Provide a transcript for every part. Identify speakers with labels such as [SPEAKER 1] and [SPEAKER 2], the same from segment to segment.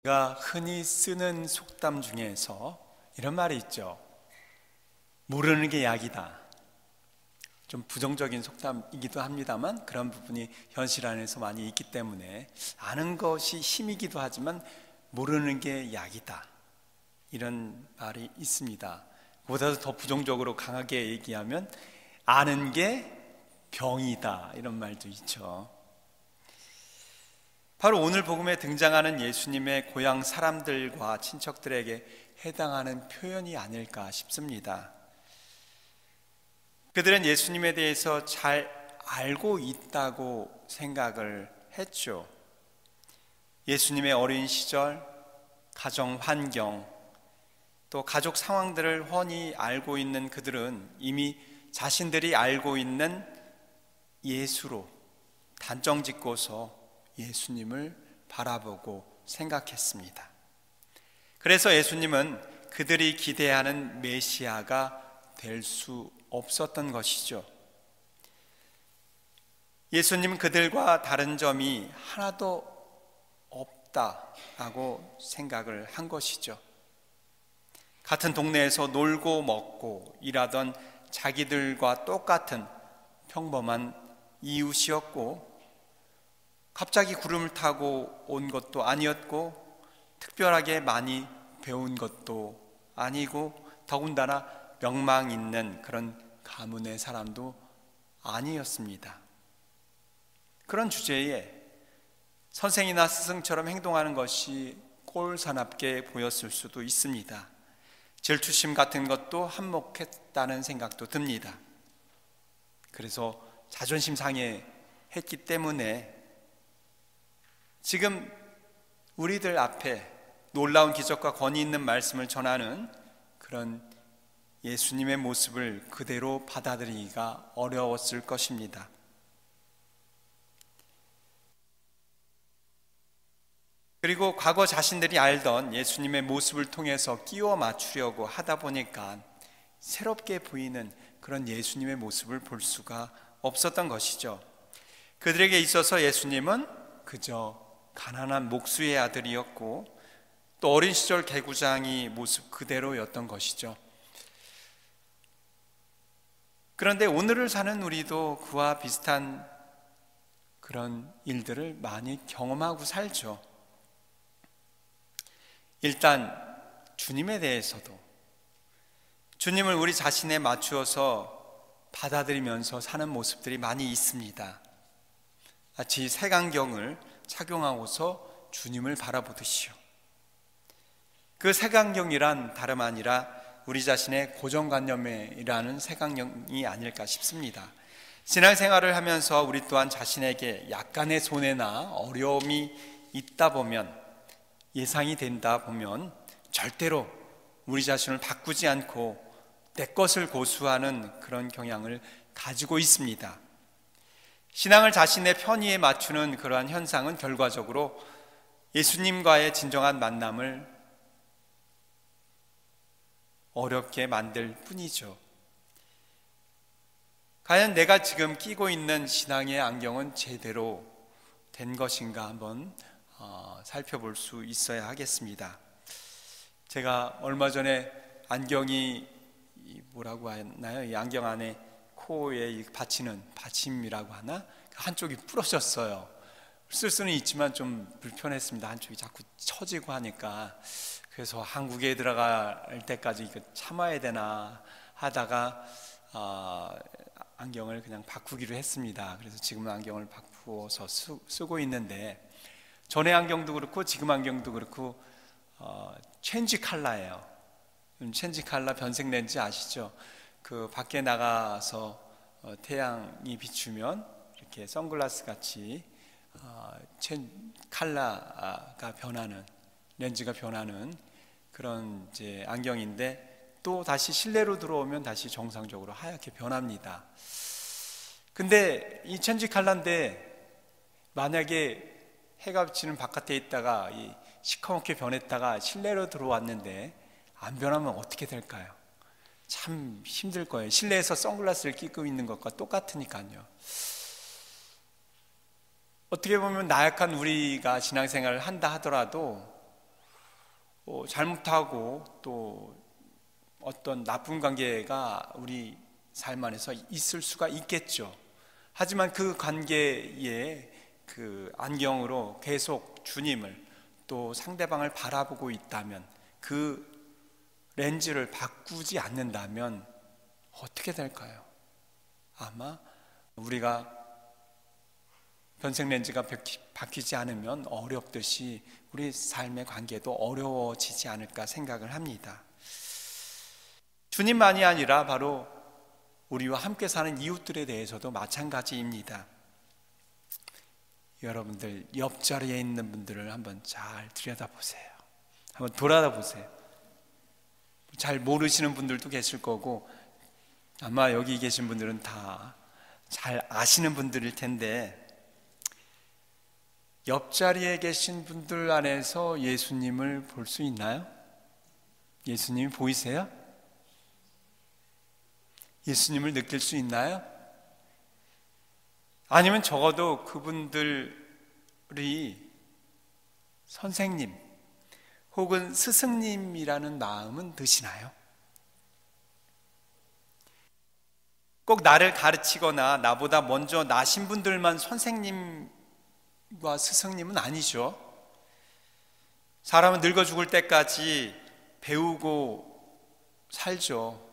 [SPEAKER 1] 우리가 흔히 쓰는 속담 중에서 이런 말이 있죠. 모르는 게 약이다. 좀 부정적인 속담이기도 합니다만 그런 부분이 현실 안에서 많이 있기 때문에 아는 것이 힘이기도 하지만 모르는 게 약이다, 이런 말이 있습니다. 그보다도 더 부정적으로 강하게 얘기하면 아는 게 병이다, 이런 말도 있죠. 바로 오늘 복음에 등장하는 예수님의 고향 사람들과 친척들에게 해당하는 표현이 아닐까 싶습니다. 그들은 예수님에 대해서 잘 알고 있다고 생각을 했죠. 예수님의 어린 시절, 가정 환경, 또 가족 상황들을 훤히 알고 있는 그들은 이미 자신들이 알고 있는 예수로 단정 짓고서 예수님을 바라보고 생각했습니다. 그래서 예수님은 그들이 기대하는 메시아가 될 수 없었던 것이죠. 예수님은 그들과 다른 점이 하나도 없다라고 생각을 한 것이죠. 같은 동네에서 놀고 먹고 일하던 자기들과 똑같은 평범한 이웃이었고, 갑자기 구름을 타고 온 것도 아니었고, 특별하게 많이 배운 것도 아니고, 더군다나 명망 있는 그런 가문의 사람도 아니었습니다. 그런 주제에 선생이나 스승처럼 행동하는 것이 꼴사납게 보였을 수도 있습니다. 질투심 같은 것도 한몫했다는 생각도 듭니다. 그래서 자존심 상해했기 때문에 지금 우리들 앞에 놀라운 기적과 권위 있는 말씀을 전하는 그런 예수님의 모습을 그대로 받아들이기가 어려웠을 것입니다. 그리고 과거 자신들이 알던 예수님의 모습을 통해서 끼워 맞추려고 하다 보니까 새롭게 보이는 그런 예수님의 모습을 볼 수가 없었던 것이죠. 그들에게 있어서 예수님은 그저 가난한 목수의 아들이었고, 또 어린 시절 개구장이 모습 그대로였던 것이죠. 그런데 오늘을 사는 우리도 그와 비슷한 그런 일들을 많이 경험하고 살죠. 일단 주님에 대해서도 주님을 우리 자신에 맞추어서 받아들이면서 사는 모습들이 많이 있습니다. 마치 색안경을 착용하고서 주님을 바라보듯이요. 그 색안경이란 다름 아니라 우리 자신의 고정관념이라는 색안경이 아닐까 싶습니다. 신앙생활을 하면서 우리 또한 자신에게 약간의 손해나 어려움이 있다 보면, 예상이 된다 보면 절대로 우리 자신을 바꾸지 않고 내 것을 고수하는 그런 경향을 가지고 있습니다. 신앙을 자신의 편의에 맞추는 그러한 현상은 결과적으로 예수님과의 진정한 만남을 어렵게 만들 뿐이죠. 과연 내가 지금 끼고 있는 신앙의 안경은 제대로 된 것인가 한번 살펴볼 수 있어야 하겠습니다. 제가 얼마 전에 안경이 뭐라고 하나요? 이 안경 안에 코에 받치는 받침이라고 하나? 한쪽이 부러졌어요. 쓸 수는 있지만 좀 불편했습니다. 한쪽이 자꾸 처지고 하니까. 그래서 한국에 들어갈 때까지 이거 참아야 되나 하다가 안경을 그냥 바꾸기로 했습니다. 그래서 지금 안경을 바꾸어서 쓰고 있는데, 전에 안경도 그렇고 지금 안경도 그렇고 체인지 컬러예요. 체인지 컬러 변색 렌즈 아시죠? 그 밖에 나가서 태양이 비추면 이렇게 선글라스 같이 컬러가 변하는, 렌즈가 변하는 그런 이제 안경인데, 또 다시 실내로 들어오면 다시 정상적으로 하얗게 변합니다. 근데 이 체인지 컬러인데 만약에 해가 비치는 바깥에 있다가 이 시커멓게 변했다가 실내로 들어왔는데 안 변하면 어떻게 될까요? 참 힘들 거예요. 실내에서 선글라스를 끼고 있는 것과 똑같으니까요. 어떻게 보면 나약한 우리가 신앙생활을 한다 하더라도 잘못하고 또 어떤 나쁜 관계가 우리 삶 안에서 있을 수가 있겠죠. 하지만 그 관계에 그 안경으로 계속 주님을 또 상대방을 바라보고 있다면, 그 렌즈를 바꾸지 않는다면 어떻게 될까요? 아마 우리가 변색 렌즈가 바뀌지 않으면 어렵듯이 우리 삶의 관계도 어려워지지 않을까 생각을 합니다. 주님만이 아니라 바로 우리와 함께 사는 이웃들에 대해서도 마찬가지입니다. 여러분들 옆자리에 있는 분들을 한번 잘 들여다보세요. 한번 돌아다보세요. 잘 모르시는 분들도 계실 거고 아마 여기 계신 분들은 다 잘 아시는 분들일 텐데, 옆자리에 계신 분들 안에서 예수님을 볼 수 있나요? 예수님이 보이세요? 예수님을 느낄 수 있나요? 아니면 적어도 그분들이 선생님 혹은 스승님이라는 마음은 드시나요? 꼭 나를 가르치거나 나보다 먼저 나신 분들만 선생님과 스승님은 아니죠. 사람은 늙어 죽을 때까지 배우고 살죠.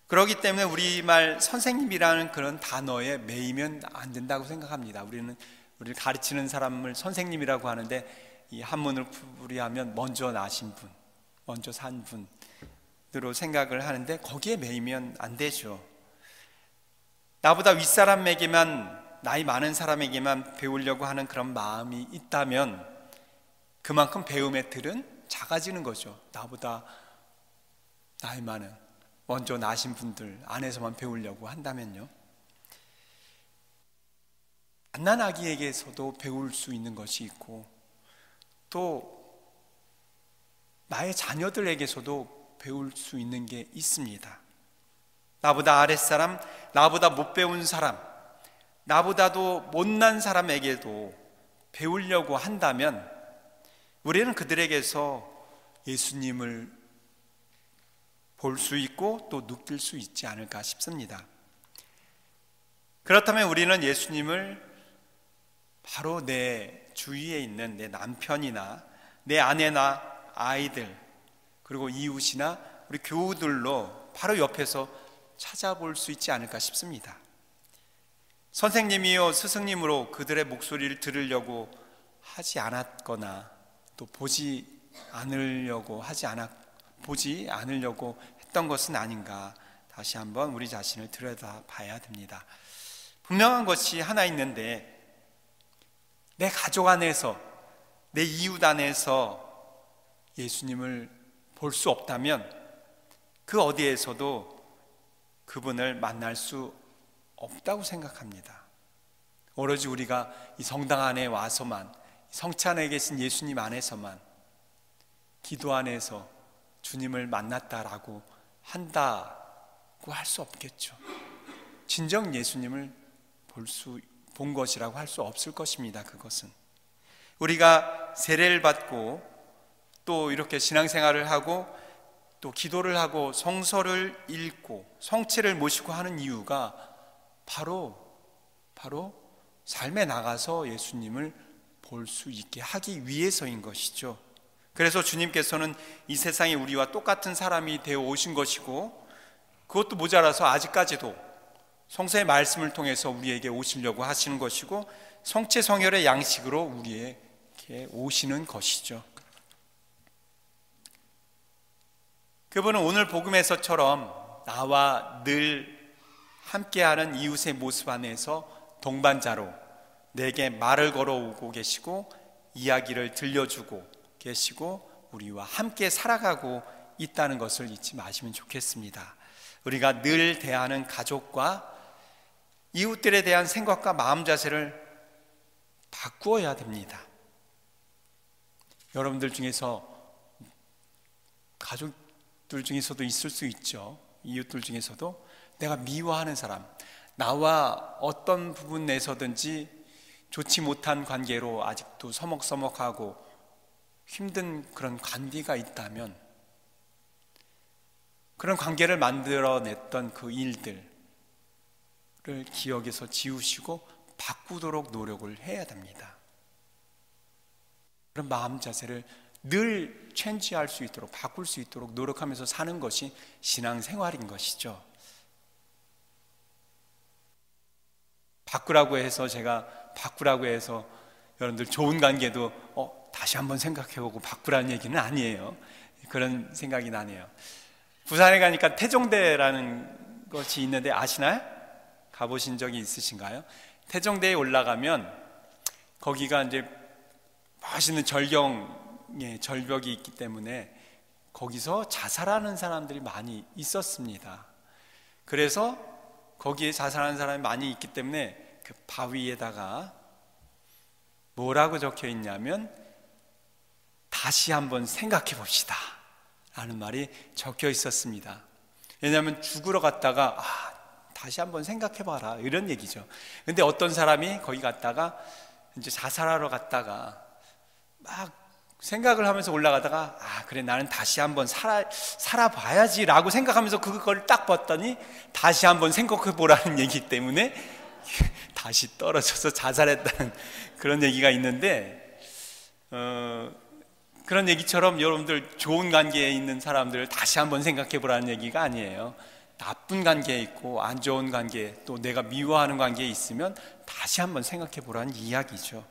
[SPEAKER 1] 그렇기 때문에 우리말 선생님이라는 그런 단어에 매이면 안 된다고 생각합니다. 우리를 가르치는 사람을 선생님이라고 하는데, 이 한문을 풀이하면 먼저 나신 분, 먼저 산 분으로 생각을 하는데 거기에 매이면 안 되죠. 나보다 윗사람에게만, 나이 많은 사람에게만 배우려고 하는 그런 마음이 있다면 그만큼 배움의 틀은 작아지는 거죠. 나보다 나이 많은, 먼저 나신 분들 안에서만 배우려고 한다면요. 갓난 아기에게서도 배울 수 있는 것이 있고, 또 나의 자녀들에게서도 배울 수 있는 게 있습니다. 나보다 아랫사람, 나보다 못 배운 사람, 나보다도 못난 사람에게도 배우려고 한다면 우리는 그들에게서 예수님을 볼 수 있고 또 느낄 수 있지 않을까 싶습니다. 그렇다면 우리는 예수님을 바로 내 주위에 있는 내 남편이나 내 아내나 아이들, 그리고 이웃이나 우리 교우들로 바로 옆에서 찾아볼 수 있지 않을까 싶습니다. 선생님이요 스승님으로 그들의 목소리를 들으려고 하지 않았거나 또 보지 않으려고 했던 것은 아닌가, 다시 한번 우리 자신을 들여다봐야 됩니다. 분명한 것이 하나 있는데, 내 가족 안에서, 내 이웃 안에서 예수님을 볼 수 없다면 그 어디에서도 그분을 만날 수 없다고 생각합니다. 오로지 우리가 이 성당 안에 와서만, 성찬 안에 계신 예수님 안에서만, 기도 안에서 주님을 만났다라고 한다고 할 수 없겠죠. 진정 예수님을 본 것이라고 할 수 없을 것입니다. 그것은 우리가 세례를 받고 또 이렇게 신앙생활을 하고 또 기도를 하고 성서를 읽고 성체를 모시고 하는 이유가 바로 삶에 나가서 예수님을 볼 수 있게 하기 위해서인 것이죠. 그래서 주님께서는 이 세상에 우리와 똑같은 사람이 되어 오신 것이고, 그것도 모자라서 아직까지도 성서의 말씀을 통해서 우리에게 오시려고 하시는 것이고, 성체 성혈의 양식으로 우리에게 오시는 것이죠. 그분은 오늘 복음에서처럼 나와 늘 함께하는 이웃의 모습 안에서 동반자로 내게 말을 걸어오고 계시고 이야기를 들려주고 계시고 우리와 함께 살아가고 있다는 것을 잊지 마시면 좋겠습니다. 우리가 늘 대하는 가족과 이웃들에 대한 생각과 마음 자세를 바꾸어야 됩니다. 여러분들 중에서, 가족들 중에서도 있을 수 있죠. 이웃들 중에서도 내가 미워하는 사람, 나와 어떤 부분에서든지 좋지 못한 관계로 아직도 서먹서먹하고 힘든 그런 관계가 있다면 그런 관계를 만들어냈던 그 일들을 기억에서 지우시고 바꾸도록 노력을 해야 됩니다. 그런 마음 자세를 늘 체인지할 수 있도록, 바꿀 수 있도록 노력하면서 사는 것이 신앙생활인 것이죠. 제가 바꾸라고 해서 여러분들 좋은 관계도 다시 한번 생각해보고 바꾸라는 얘기는 아니에요. 그런 생각이 나네요. 부산에 가니까 태종대라는 것이 있는데 아시나요? 가보신 적이 있으신가요? 태종대에 올라가면 거기가 이제 멋있는 절벽이 있기 때문에 거기서 자살하는 사람들이 많이 있었습니다. 그래서 거기에 자살하는 사람이 많이 있기 때문에 그 바위에다가 뭐라고 적혀 있냐면 다시 한번 생각해 봅시다 라는 말이 적혀 있었습니다. 왜냐하면 죽으러 갔다가 다시 한번 생각해 봐라 이런 얘기죠. 근데 어떤 사람이 거기 갔다가 이제 자살하러 갔다가 막 생각을 하면서 올라가다가 그래 나는 다시 한번 살아봐야지 라고 생각하면서 그걸 딱 봤더니 다시 한번 생각해 보라는 얘기 때문에 다시 떨어져서 자살했다는 그런 얘기가 있는데 그런 얘기처럼 여러분들 좋은 관계에 있는 사람들을 다시 한번 생각해 보라는 얘기가 아니에요. 나쁜 관계에 있고 안 좋은 관계, 또 내가 미워하는 관계에 있으면 다시 한번 생각해 보라는 이야기죠.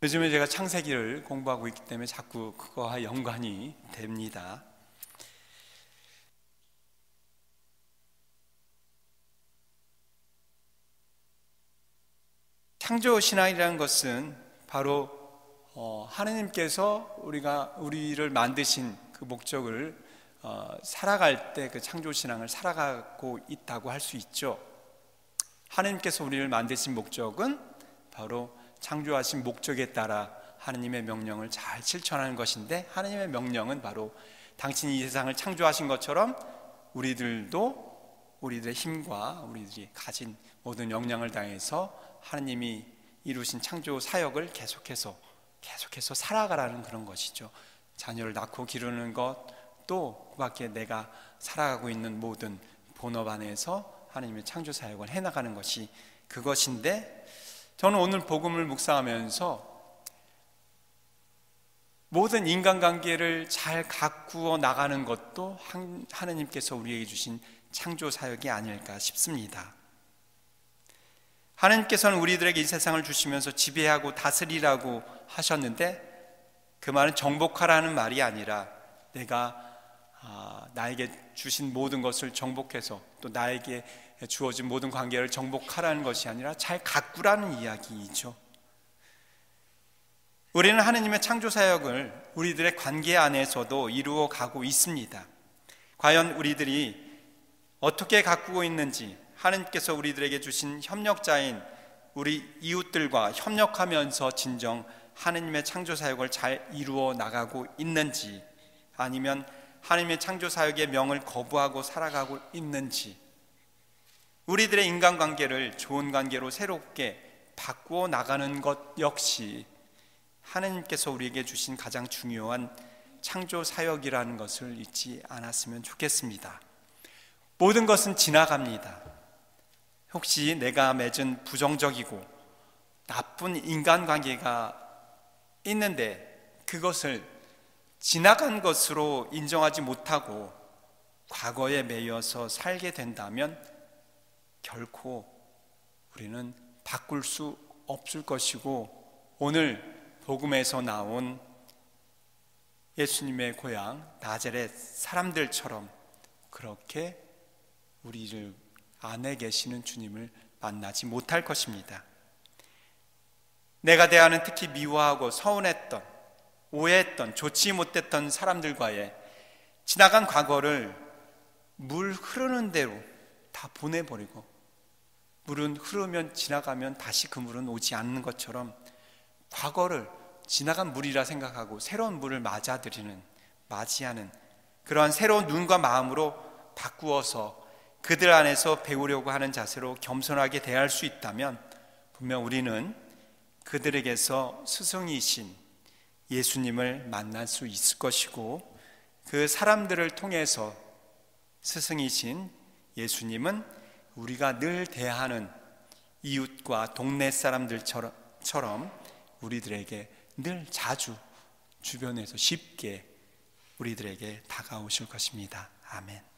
[SPEAKER 1] 요즘에 제가 창세기를 공부하고 있기 때문에 자꾸 그거와 연관이 됩니다. 창조신앙이라는 것은 바로 하느님께서 우리를 만드신 그 목적을 살아갈 때 그 창조신앙을 살아가고 있다고 할 수 있죠. 하느님께서 우리를 만드신 목적은 바로 창조하신 목적에 따라 하느님의 명령을 잘 실천하는 것인데, 하느님의 명령은 바로 당신이 이 세상을 창조하신 것처럼 우리들도 우리들의 힘과 우리들이 가진 모든 역량을 다해서 하느님이 이루신 창조 사역을 계속해서 살아가라는 그런 것이죠. 자녀를 낳고 기르는 것, 또 그 밖에 내가 살아가고 있는 모든 본업 안에서 하느님의 창조 사역을 해나가는 것이 그것인데, 저는 오늘 복음을 묵상하면서 모든 인간관계를 잘 가꾸어 나가는 것도 하느님께서 우리에게 주신 창조 사역이 아닐까 싶습니다. 하느님께서는 우리들에게 이 세상을 주시면서 지배하고 다스리라고 하셨는데, 그 말은 정복하라는 말이 아니라 내가 나에게 주신 모든 것을 정복해서 또 나에게 주어진 모든 관계를 정복하라는 것이 아니라 잘 가꾸라는 이야기이죠. 우리는 하느님의 창조 사역을 우리들의 관계 안에서도 이루어 가고 있습니다. 과연 우리들이 어떻게 가꾸고 있는지, 하느님께서 우리들에게 주신 협력자인 우리 이웃들과 협력하면서 진정 하느님의 창조 사역을 잘 이루어 나가고 있는지, 아니면 하느님의 창조 사역의 명을 거부하고 살아가고 있는지, 우리들의 인간관계를 좋은 관계로 새롭게 바꾸어 나가는 것 역시 하느님께서 우리에게 주신 가장 중요한 창조 사역이라는 것을 잊지 않았으면 좋겠습니다. 모든 것은 지나갑니다. 혹시 내가 맺은 부정적이고 나쁜 인간관계가 있는데 그것을 지나간 것으로 인정하지 못하고 과거에 매여서 살게 된다면 결코 우리는 바꿀 수 없을 것이고, 오늘 복음에서 나온 예수님의 고향 나자렛 사람들처럼 그렇게 우리를 안에 계시는 주님을 만나지 못할 것입니다. 내가 대하는 특히 미워하고 서운했던, 오해했던, 좋지 못했던 사람들과의 지나간 과거를 물 흐르는 대로 다 보내버리고, 물은 흐르면 지나가면 다시 그 물은 오지 않는 것처럼 과거를 지나간 물이라 생각하고 새로운 물을 맞이하는 그러한 새로운 눈과 마음으로 바꾸어서 그들 안에서 배우려고 하는 자세로 겸손하게 대할 수 있다면 분명 우리는 그들에게서 스승이신 예수님을 만날 수 있을 것이고, 그 사람들을 통해서 스승이신 예수님은 우리가 늘 대하는 이웃과 동네 사람들처럼 우리들에게 늘 자주 주변에서 쉽게 우리들에게 다가오실 것입니다. 아멘.